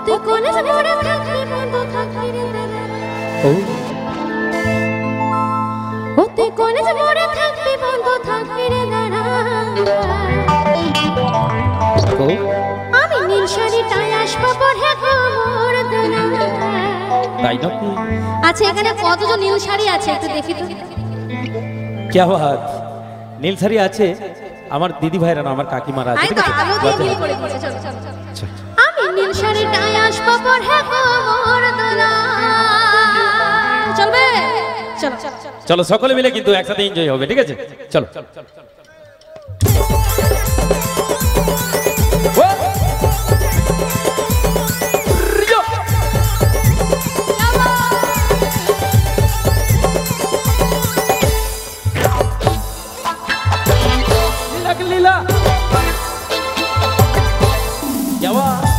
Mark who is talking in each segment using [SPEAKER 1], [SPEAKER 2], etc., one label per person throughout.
[SPEAKER 1] তুই কলেজ মোড়ে থাকবি বন্ধ থাকবি রে দাদা ও তুই কলেজ মোড়ে থাকবি বন্ধ থাকবি রে দাদা আমি নীল শাড়িটায় আসবো পরে খবর দাদা
[SPEAKER 2] তাই নাকি?
[SPEAKER 1] আচ্ছা এখানে কতজন নীল শাড়ি আছে একটু দেখি তো
[SPEAKER 2] क्या बात নীল শাড়ি আছে আমার দিদি ভাইরা না আমার কাকিমারা আছে
[SPEAKER 1] আমি নীল শাড়িটায় আসবো পরে খবর দাদা চলবে চলো
[SPEAKER 2] চলো সকলে মিলে কিন্তু একসাথে এনজয় হবে ঠিক আছে চলো लीला क्या हुआ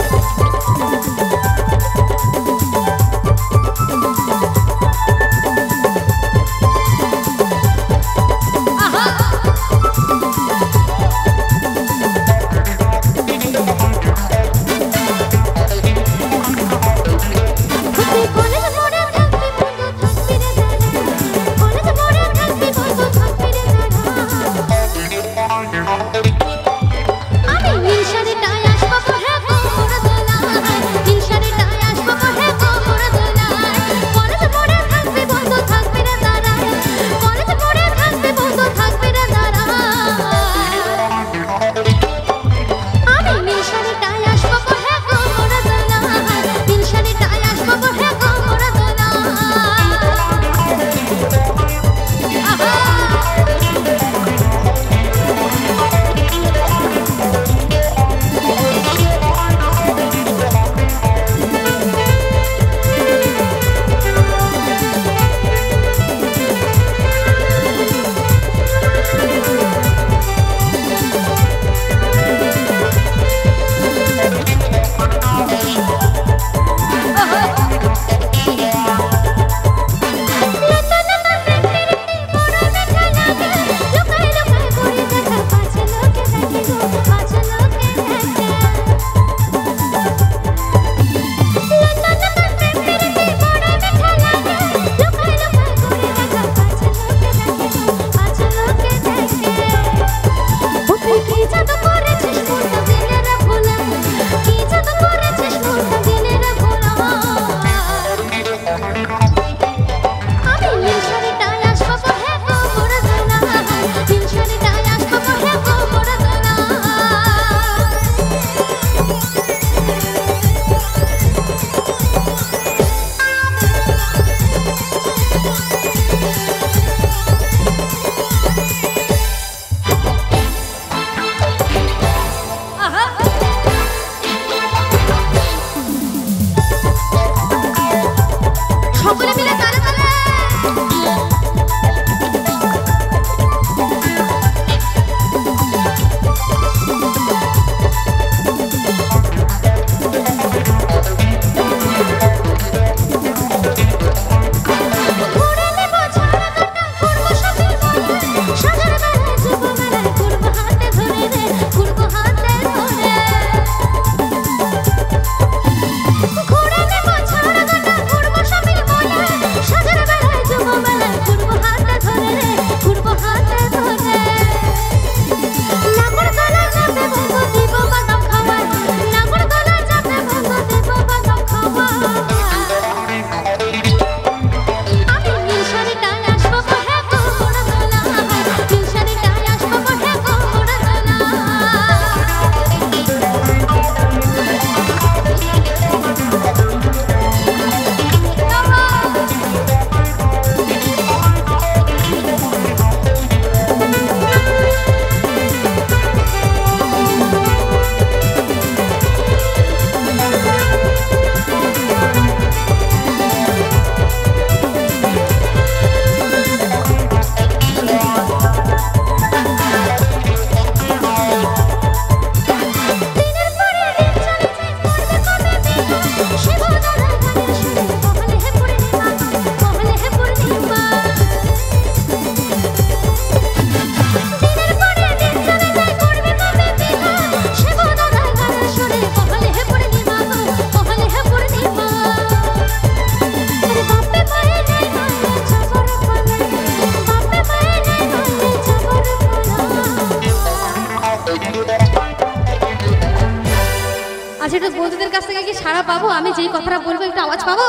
[SPEAKER 1] বন্ধুদের কাছ থেকে কি সাড়া পাবো? আমি যেই কথাটা বলবো একটু আওয়াজ পাবো?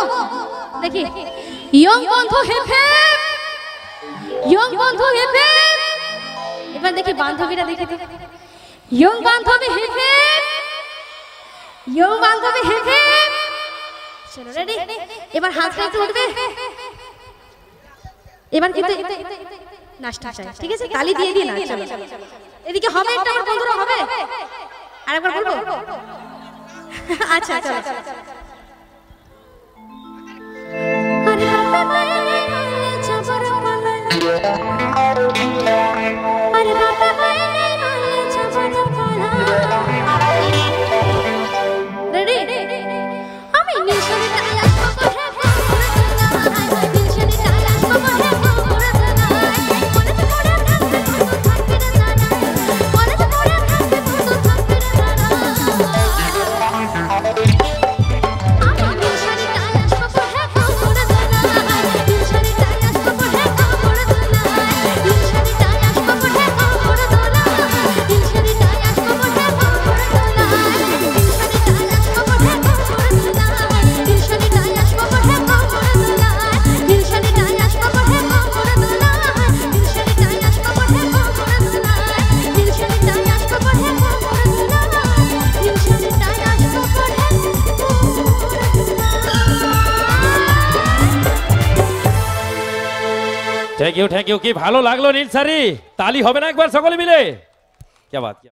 [SPEAKER 1] দেখি ইয়ং বন্ধু হেপে, ইয়ং বন্ধু হেপে। এবার দেখি বান্ধবীরা, দেখি ইয়ং বান্ধবী হেপে, ইয়ং বান্ধবী হেপে। চলো রেডি, এবার হাতটা একটু উঠবে। এবার কিন্তু নাচটা চাই, ঠিক আছে? তালি দিয়ে দিই না। চলো এদিকে হবে একটা, আমার বন্ধুরা হবে। আরেকবার বলবো? আচ্ছা চলো। আরে বাবা মায়ে মায়ে চাপর পালা, আরে বাবা মায়ে মায়ে চাপর পালা। রেডি, আমি নিশানে তালাশ করব হে করে তোলা, নিশানে তালাশ করব হে করে তোলা। মনে তো মনে থাকবে বন্ধু থাকবে না জানা, মনে তো মনে থাকবে বন্ধু থাকবে না জানা। আমি নিশানে তালাশ করব হে করে তোলা, নিশানে তালাশ করব হে করে তোলা, নিশানে তালাশ করব হে করে তোলা, নিশানে তালাশ করব হে করে তোলা, নিশানে তালাশ করব হে করে তোলা, নিশানে তালাশ করব হে করে তোলা, নিশানে তালাশ করব হে করে তোলা, নিশানে তালাশ করব হে করে তোলা, নিশানে তালাশ করব হে করে তোলা, নিশানে তালাশ করব হে।
[SPEAKER 2] থ্যাংক ইউ, কি ভালো লাগলো নীলসারি। তালি হবে না একবার সকলে মিলে? क्या बात।